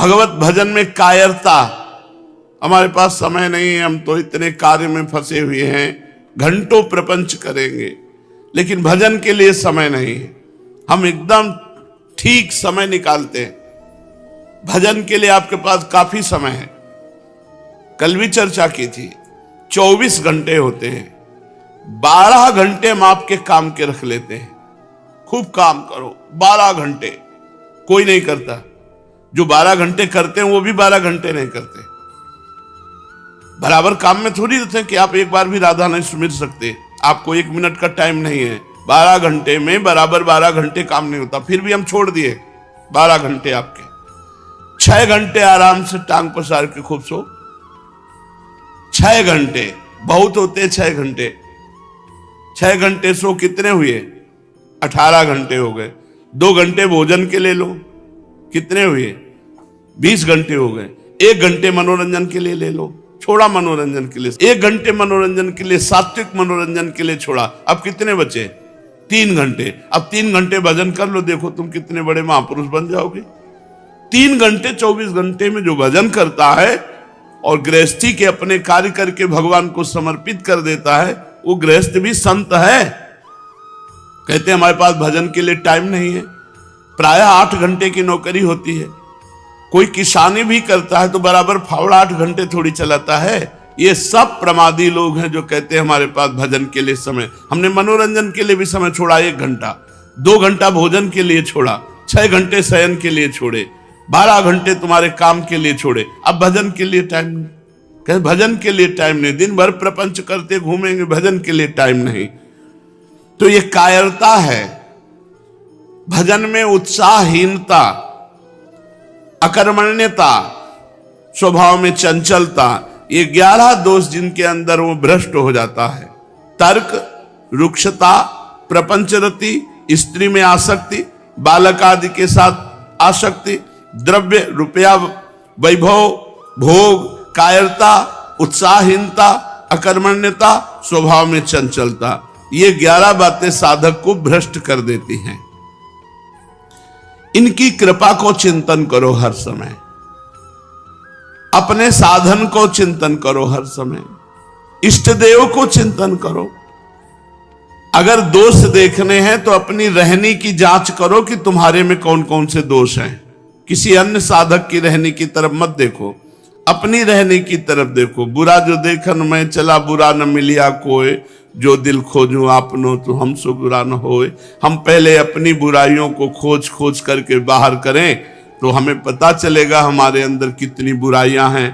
भगवत भजन में कायरता, हमारे पास समय नहीं है, हम तो इतने कार्य में फंसे हुए हैं, घंटों प्रपंच करेंगे लेकिन भजन के लिए समय नहीं है। हम एकदम ठीक समय निकालते हैं, भजन के लिए आपके पास काफी समय है। कल भी चर्चा की थी, 24 घंटे होते हैं, 12 घंटे हम आपके काम के रख लेते हैं। खूब काम करो, 12 घंटे कोई नहीं करता। जो 12 घंटे करते हैं वो भी 12 घंटे नहीं करते। बराबर काम में थोड़ी रहते हैं कि आप एक बार भी राधा नहीं सुमिर सकते, आपको 1 मिनट का टाइम नहीं है। 12 घंटे में बराबर 12 घंटे काम नहीं होता, फिर भी हम छोड़ दिए 12 घंटे आपके। 6 घंटे आराम से टांग पसार के खूब सो। 6 घंटे बहुत होते, 6 घंटे। 6 घंटे सो कितने हुए? 18 घंटे हो गए। 2 घंटे भोजन के ले लो, कितने हुए? 20 घंटे हो गए। 1 घंटे मनोरंजन के लिए ले लो, छोड़ा मनोरंजन के लिए। 1 घंटे मनोरंजन के लिए, सात्विक मनोरंजन के लिए छोड़ा। अब कितने बचे? 3 घंटे। अब 3 घंटे भजन कर लो, देखो तुम कितने बड़े महापुरुष बन जाओगे। 3 घंटे 24 घंटे में जो भजन करता है और गृहस्थी के अपने कार्य करके भगवान को समर्पित कर देता है, वो गृहस्थ भी संत है। कहते हैं हमारे पास भजन के लिए टाइम नहीं है। प्रायः 8 घंटे की नौकरी होती है। कोई किसानी भी करता है तो बराबर फावड़ा 8 घंटे थोड़ी चलाता है। ये सब प्रमादी लोग हैं जो कहते हैं हमारे पास भजन के लिए समय। हमने मनोरंजन के लिए भी समय छोड़ा, 1 घंटा। 2 घंटा भोजन के लिए छोड़ा, 6 घंटे शयन के लिए छोड़े, 12 घंटे तुम्हारे काम के लिए छोड़े। अब भजन के लिए टाइम नहीं। कहें भजन के लिए टाइम नहीं, दिन भर प्रपंच करते घूमेंगे, भजन के लिए टाइम नहीं। तो ये कायरता है। भजन में उत्साहहीनता, अकर्मण्यता, स्वभाव में चंचलता, ये 11 दोष जिनके अंदर वो भ्रष्ट हो जाता है। तर्क, रुक्षता, प्रपंचरति, स्त्री में आसक्ति, बालक आदि के साथ आसक्ति, द्रव्य रुपया वैभव भोग, कायरता, उत्साहहीनता, अकर्मण्यता, स्वभाव में चंचलता, ये 11 बातें साधक को भ्रष्ट कर देती हैं। इनकी कृपा को चिंतन करो हर समय, अपने साधन को चिंतन करो हर समय, इष्ट देव को चिंतन करो। अगर दोष देखने हैं तो अपनी रहनी की जांच करो कि तुम्हारे में कौन कौन से दोष हैं। किसी अन्य साधक की रहनी की तरफ मत देखो, अपनी रहने की तरफ देखो। बुरा जो देखन मैं चला, बुरा न मिलिया कोई, जो दिल खोजूं आपनो तो हमसो बुरा न होए। हम पहले अपनी बुराइयों को खोज खोज करके बाहर करें तो हमें पता चलेगा हमारे अंदर कितनी बुराइयां हैं।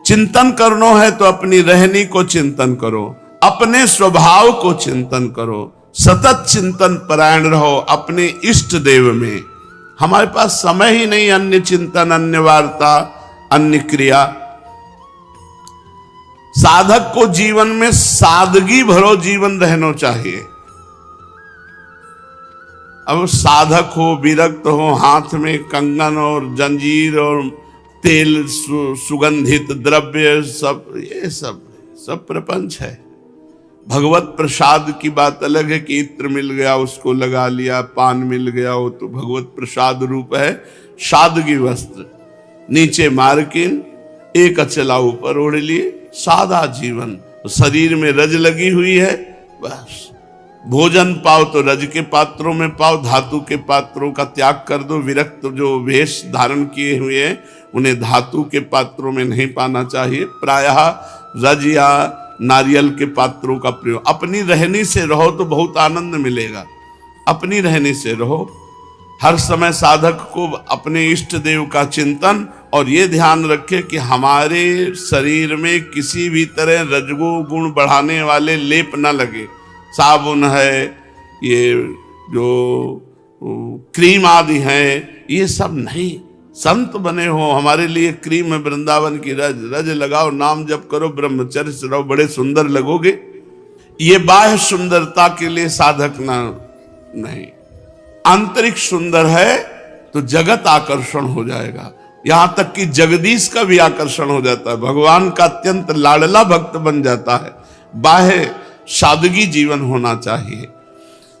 चिंतन करना है तो अपनी रहनी को चिंतन करो, अपने स्वभाव को चिंतन करो, सतत चिंतन परायण रहो अपने इष्ट देव में। हमारे पास समय ही नहीं अन्य चिंतन, अन्य वार्ता, अन्य क्रिया। साधक को जीवन में सादगी भरो जीवन रहना चाहिए। अब साधक हो, विरक्त हो, हाथ में कंगन और जंजीर और तेल सुगंधित द्रव्य, सब ये सब प्रपंच है। भगवत प्रसाद की बात अलग है कि इत्र मिल गया उसको लगा लिया, पान मिल गया वो तो भगवत प्रसाद रूप है। सादगी वस्त्र, नीचे मार्किन, एक अचला ऊपर ओढ़ लिए, सादा जीवन। शरीर में रज लगी हुई है, बस भोजन पाओ तो रज के पात्रों में पाओ, धातु के पात्रों का त्याग कर दो। विरक्त जो वेश धारण किए हुए हैं उन्हें धातु के पात्रों में नहीं पाना चाहिए। प्रायः रज या नारियल के पात्रों का प्रयोग। अपनी रहनी से रहो तो बहुत आनंद मिलेगा। अपनी रहनी से रहो। हर समय साधक को अपने इष्ट देव का चिंतन, और ये ध्यान रखे कि हमारे शरीर में किसी भी तरह रजगो गुण बढ़ाने वाले लेप न लगे। साबुन है, ये जो क्रीम आदि हैं, ये सब नहीं। संत बने हो, हमारे लिए क्रीम है वृंदावन की, रज लगाओ, नाम जप करो, ब्रह्मचर्य से रहो, बड़े सुंदर लगोगे। ये बाह्य सुंदरता के लिए साधक नहीं। आंतरिक सुंदर है तो जगत आकर्षण हो जाएगा। यहां तक कि जगदीश का भी आकर्षण हो जाता है, भगवान का अत्यंत लाडला भक्त बन जाता है। बाह्य सादगी जीवन होना चाहिए।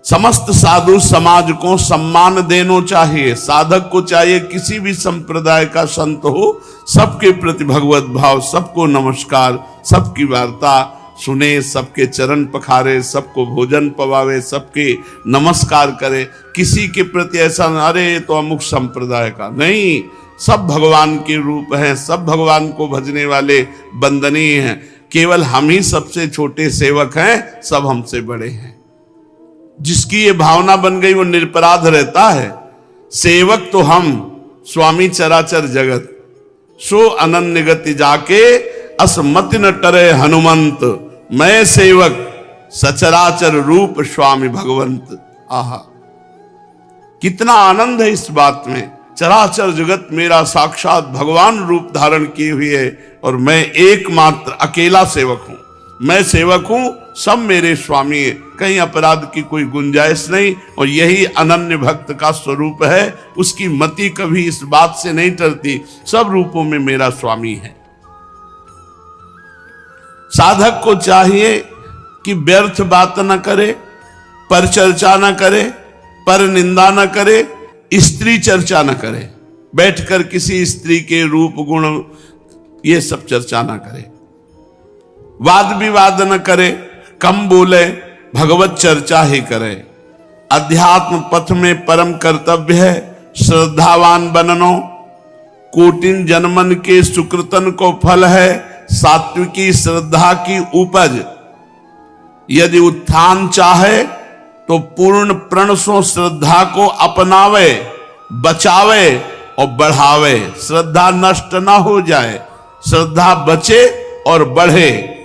समस्त साधु समाज को सम्मान देना चाहिए। साधक को चाहिए किसी भी संप्रदाय का संत हो, सबके प्रति भगवत भाव, सबको नमस्कार, सबकी वार्ता सुने, सबके चरण पखारे, सबको भोजन पवावे, सबके नमस्कार करे। किसी के प्रति ऐसा अरे तो अमुक संप्रदाय का नहीं, सब भगवान के रूप हैं, सब भगवान को भजने वाले वंदनीय हैं। केवल हम ही सबसे छोटे सेवक हैं, सब हमसे बड़े हैं। जिसकी ये भावना बन गई वो निरपराध रहता है। सेवक तो हम, स्वामी चराचर जगत, सो अनन्य गति जाके असमति न टरे हनुमंत, मैं सेवक सचराचर रूप स्वामी भगवंत। आहा, कितना आनंद है इस बात में। चराचर जगत मेरा साक्षात भगवान रूप धारण किए हुए है और मैं एकमात्र अकेला सेवक हूं। मैं सेवक हूं, सब मेरे स्वामी है, कहीं अपराध की कोई गुंजाइश नहीं। और यही अनन्य भक्त का स्वरूप है। उसकी मति कभी इस बात से नहीं टलती, सब रूपों में मेरा स्वामी है। साधक को चाहिए कि व्यर्थ बात न करे, पर चर्चा न करे, पर निंदा न करे, स्त्री चर्चा न करे। बैठकर किसी स्त्री के रूप गुण ये सब चर्चा न करे, वाद विवाद न करे, कम बोले, भगवत चर्चा ही करे। अध्यात्म पथ में परम कर्तव्य है श्रद्धावान बननो, कोटिन जन्मन के सुकृतन को फल है सात्विकी श्रद्धा की उपज। यदि उत्थान चाहे तो पूर्ण प्रण सो श्रद्धा को अपनावे, बचावे और बढ़ावे। श्रद्धा नष्ट ना हो जाए, श्रद्धा बचे और बढ़े।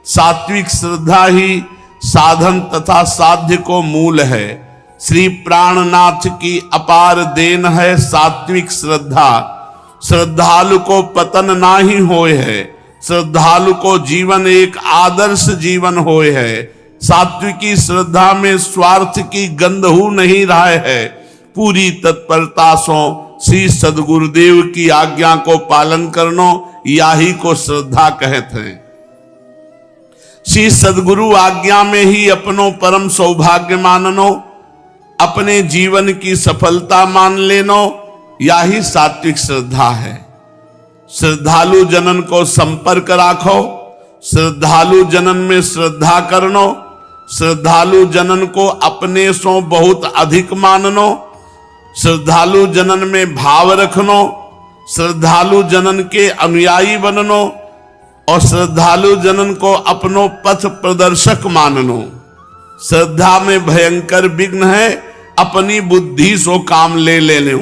सात्विक श्रद्धा ही साधन तथा साध्य को मूल है। श्री प्राणनाथ की अपार देन है सात्विक श्रद्धा। श्रद्धालु को पतन ना ही होए है, श्रद्धालु को जीवन एक आदर्श जीवन होए है। सात्विकी श्रद्धा में स्वार्थ की गंधहू नहीं रहा है। पूरी तत्परता सो श्री सदगुरुदेव की आज्ञा को पालन करनो, याही को श्रद्धा कहते हैं। श्री सदगुरु आज्ञा में ही अपनो परम सौभाग्य माननो, अपने जीवन की सफलता मान लेनो, याही सात्विक श्रद्धा है। श्रद्धालु जनन को संपर्क राखो, श्रद्धालु जनन में श्रद्धा करनो, श्रद्धालु जनन को अपने सो बहुत अधिक माननो, श्रद्धालु जनन में भाव रखनो, श्रद्धालु जनन के अनुयायी बननो और श्रद्धालु जनन को अपनो पथ प्रदर्शक माननो। श्रद्धा में भयंकर विघ्न है अपनी बुद्धि सो काम ले लेनो।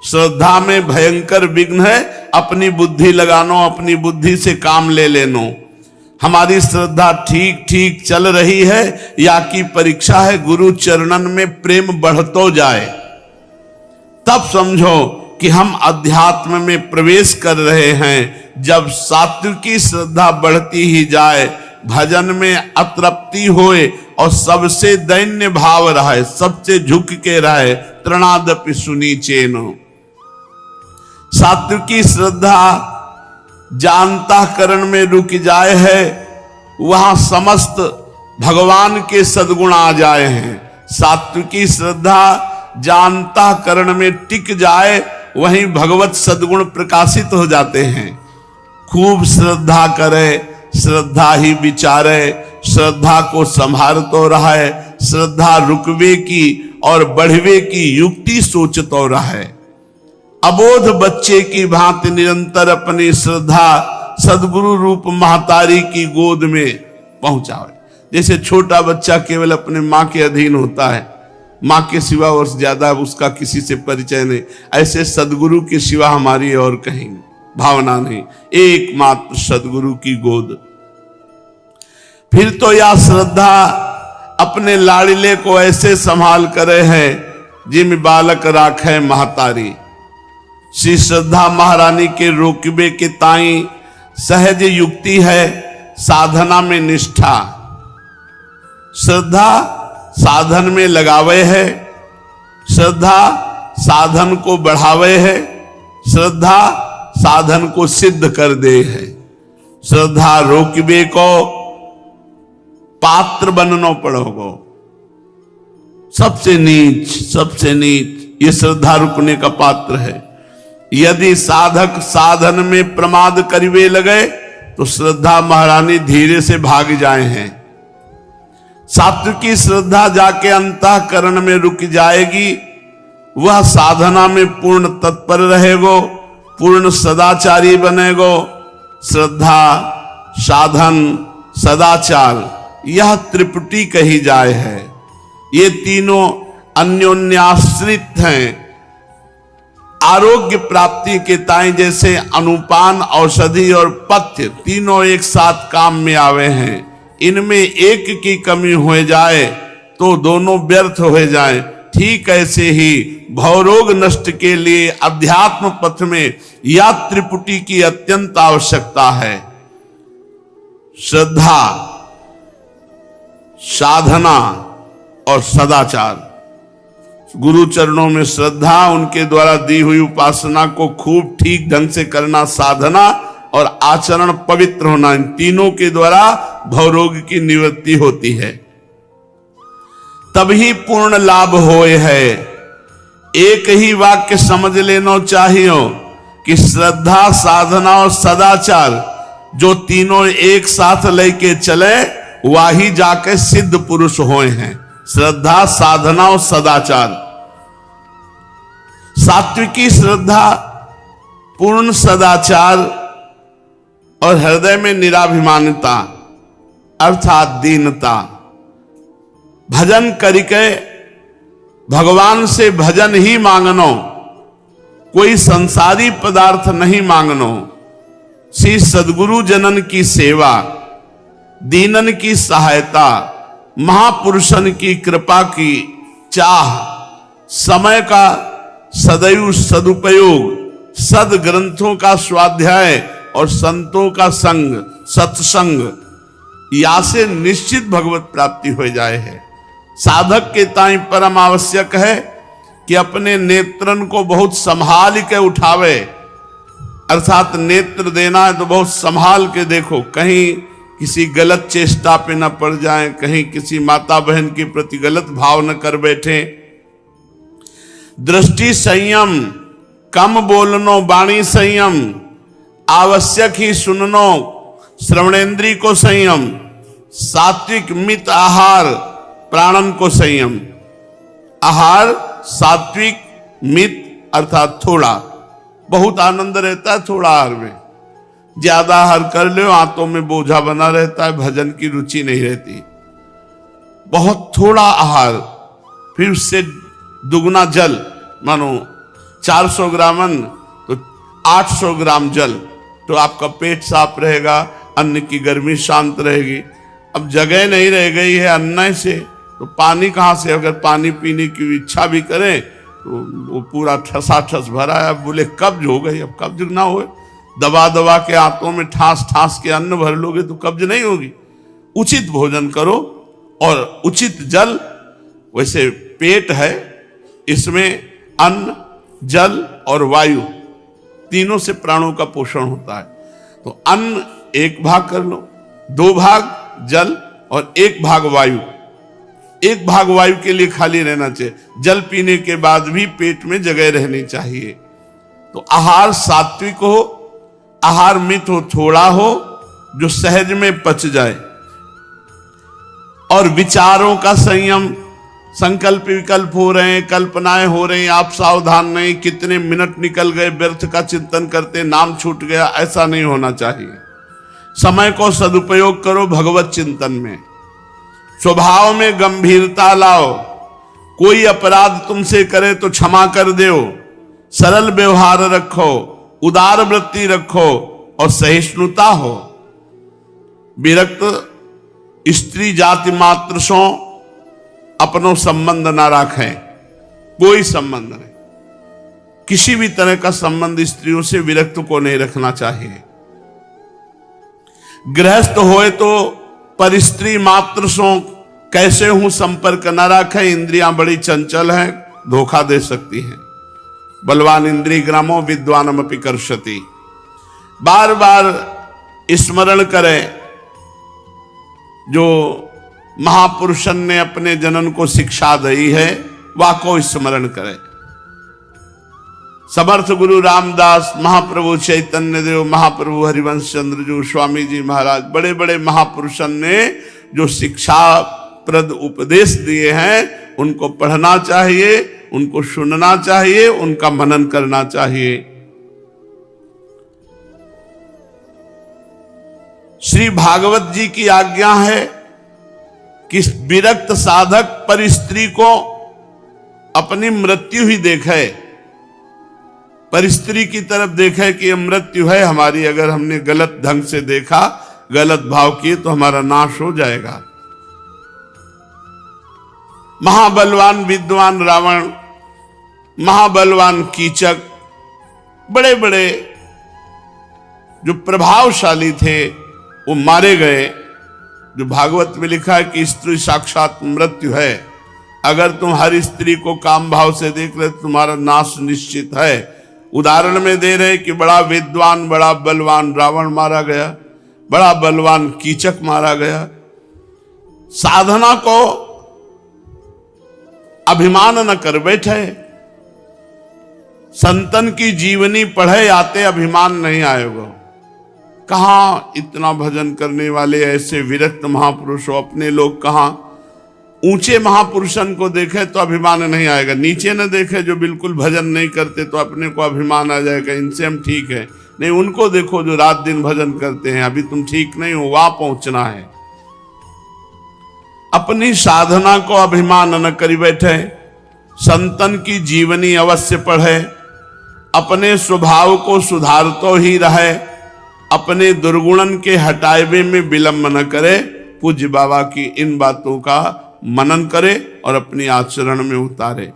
श्रद्धा में भयंकर विघ्न है अपनी बुद्धि लगानो, अपनी बुद्धि से काम ले लेनो। हमारी श्रद्धा ठीक ठीक चल रही है या की परीक्षा है गुरु चरणन में प्रेम बढ़तो जाए, तब समझो कि हम अध्यात्म में प्रवेश कर रहे हैं। जब सात्विकी श्रद्धा बढ़ती ही जाए, भजन में अतृप्ति होए और सबसे दैन्य भाव रहे, सबसे झुक के रहे, तृणादपि सुनी चेनो। सात्विकी श्रद्धा जानता करण में रुक जाए है, वहां समस्त भगवान के सद्गुण आ जाए हैं। सात्विकी श्रद्धा जानता करण में टिक जाए, वहीं भगवत सद्गुण प्रकाशित हो जाते हैं। खूब श्रद्धा करे, श्रद्धा ही विचारे, श्रद्धा को संभालतो रहे, श्रद्धा रुकवे की और बढ़वे की युक्ति सोचतो रहे। अबोध बच्चे की भांति निरंतर अपनी श्रद्धा सदगुरु रूप महतारी की गोद में पहुंचावे। जैसे छोटा बच्चा केवल अपने माँ के अधीन होता है, माँ के सिवा और ज्यादा उसका किसी से परिचय नहीं, ऐसे सदगुरु के सिवा हमारी और कहीं भावना नहीं, एकमात्र सदगुरु की गोद। फिर तो यह श्रद्धा अपने लाड़िले को ऐसे संभाल करे है जिम बालक राखे महतारी। श्री श्रद्धा महारानी के रोकबे के ताई सहज युक्ति है साधना में निष्ठा। श्रद्धा साधन में लगावे है, श्रद्धा साधन को बढ़ावे है, श्रद्धा साधन को सिद्ध कर दे है। श्रद्धा रोकबे को पात्र बननो पड़ोगो। सबसे नीच ये श्रद्धा रुकने का पात्र है। यदि साधक साधन में प्रमाद करिवे लगे तो श्रद्धा महारानी धीरे से भाग जाए हैं। सात्विकी श्रद्धा जाके अंतःकरण में रुक जाएगी, वह साधना में पूर्ण तत्पर रहेगो, पूर्ण सदाचारी बनेगो। श्रद्धा, साधन, सदाचार यह त्रिपुटी कही जाए है। ये तीनों अन्योन्याश्रित हैं। आरोग्य प्राप्ति के ताई जैसे अनुपान, औषधि और पथ्य तीनों एक साथ काम में आवे हैं। इनमें एक की कमी हो जाए तो दोनों व्यर्थ हो जाएं। ठीक ऐसे ही भवरोग नष्ट के लिए अध्यात्म पथ में या त्रिपुटी की अत्यंत आवश्यकता है। श्रद्धा, साधना और सदाचार। गुरु चरणों में श्रद्धा, उनके द्वारा दी हुई उपासना को खूब ठीक ढंग से करना, साधना और आचरण पवित्र होना, इन तीनों के द्वारा भवरोग की निवृत्ति होती है। तभी पूर्ण लाभ होए है। एक ही वाक्य समझ लेना चाहिए कि श्रद्धा, साधना और सदाचार जो तीनों एक साथ लेके चले वही जाके सिद्ध पुरुष होए हैं। श्रद्धा, साधना और सदाचार। सात्विकी श्रद्धा, पूर्ण सदाचार और हृदय में निराभिमानता अर्थात दीनता। भजन करके भगवान से भजन ही मांगनो, कोई संसारी पदार्थ नहीं मांगनो। श्री सद्गुरु जनन की सेवा, दीनन की सहायता, महापुरुषन की कृपा की चाह, समय का सदैव सदुपयोग, सद ग्रंथों का स्वाध्याय और संतों का संग, सत्संग, या से निश्चित भगवत प्राप्ति हो जाए है। साधक के ताई परम आवश्यक है कि अपने नेत्रन को बहुत संभाल के उठावे, अर्थात नेत्र देना है तो बहुत संभाल के देखो, कहीं किसी गलत चेष्टा पे न पड़ जाए, कहीं किसी माता बहन के प्रति गलत भाव न कर बैठे। दृष्टि संयम, कम बोलनो वाणी संयम, आवश्यक ही सुननो, श्रवणेन्द्री को संयम, सात्विक मित आहार, प्राणन को संयम। आहार सात्विक, मित अर्थात थोड़ा, बहुत आनंद रहता है थोड़ा आहार में। ज्यादा आहार कर लो आंतों में बोझा बना रहता है, भजन की रुचि नहीं रहती। बहुत थोड़ा आहार, फिर उससे दुगना जल, मानो 400 ग्राम अन्न तो 800 ग्राम जल, तो आपका पेट साफ रहेगा, अन्न की गर्मी शांत रहेगी। अब जगह नहीं रह गई है अन्न से, तो पानी कहाँ से? अगर पानी पीने की इच्छा भी करें तो वो पूरा ठसाठस भरा है। अब बोले कब्ज हो गई, अब कब्ज ना हो, दबा दबा के आंतों में ठास ठास के अन्न भर लोगे तो कब्ज नहीं होगी। उचित भोजन करो और उचित जल। वैसे पेट है, इसमें अन्न, जल और वायु तीनों से प्राणों का पोषण होता है। तो अन्न 1 भाग कर लो, 2 भाग जल और 1 भाग वायु। 1 भाग वायु के लिए खाली रहना चाहिए। जल पीने के बाद भी पेट में जगह रहनी चाहिए। तो आहार सात्विक हो, आहार मित हो, थोड़ा हो, जो सहज में पच जाए। और विचारों का संयम, संकल्प विकल्प हो रहे हैं, कल्पनाएं हो रही हैं, आप सावधान नहीं, कितने मिनट निकल गए, व्यर्थ का चिंतन करते नाम छूट गया, ऐसा नहीं होना चाहिए। समय को सदुपयोग करो भगवत चिंतन में। स्वभाव में गंभीरता लाओ, कोई अपराध तुमसे करे तो क्षमा कर दो। सरल व्यवहार रखो, उदार वृत्ति रखो और सहिष्णुता हो। विरक्त स्त्री जाति मात्र सो अपनो संबंध ना रखें, कोई संबंध नहीं। किसी भी तरह का संबंध स्त्रियों से विरक्त को नहीं रखना चाहिए। गृहस्थ होए तो पर स्त्री मात्र सो कैसे हूं संपर्क न रखें। इंद्रियां बड़ी चंचल हैं, धोखा दे सकती हैं। बलवान इंद्रिय ग्रामो विद्वानमपि कर्षति। बार बार स्मरण करें, जो महापुरुषन ने अपने जनन को शिक्षा दी है, वाको स्मरण करे। समर्थ गुरु रामदास, महाप्रभु चैतन्य देव, महाप्रभु हरिवंश चंद्र जी, स्वामी जी महाराज, बड़े बड़े महापुरुषन ने जो शिक्षा प्रद उपदेश दिए हैं उनको पढ़ना चाहिए, उनको सुनना चाहिए, उनका मनन करना चाहिए। श्री भागवत जी की आज्ञा है कि विरक्त साधक पर स्त्री को अपनी मृत्यु ही देखे, पर स्त्री की तरफ देखे कि मृत्यु है हमारी, अगर हमने गलत ढंग से देखा, गलत भाव किए तो हमारा नाश हो जाएगा। महाबलवान विद्वान रावण, महाबलवान कीचक, बड़े बड़े जो प्रभावशाली थे वो मारे गए। जो भागवत में लिखा है कि स्त्री साक्षात मृत्यु है, अगर तुम हर स्त्री को काम भाव से देख रहे तुम्हारा नाश निश्चित है। उदाहरण में दे रहे कि बड़ा विद्वान, बड़ा बलवान रावण मारा गया, बड़ा बलवान कीचक मारा गया। साधना को अभिमान न कर बैठे, संतन की जीवनी पढ़े आते अभिमान नहीं आएगा। कहाँ इतना भजन करने वाले ऐसे विरक्त महापुरुष हो, अपने लोग कहाँ ऊंचे महापुरुषन को देखे तो अभिमान नहीं आएगा, नीचे न देखे जो बिल्कुल भजन नहीं करते तो अपने को अभिमान आ जाएगा, इनसे हम ठीक है। नहीं, उनको देखो जो रात दिन भजन करते हैं, अभी तुम ठीक नहीं हो, वहां पहुंचना है। अपनी साधना को अभिमान न करी बैठे, संतन की जीवनी अवश्य पढ़े, अपने स्वभाव को सुधारतो ही रहे, अपने दुर्गुणन के हटावे में विलंब न करे। पूज्य बाबा की इन बातों का मनन करे और अपनी आचरण में उतारे।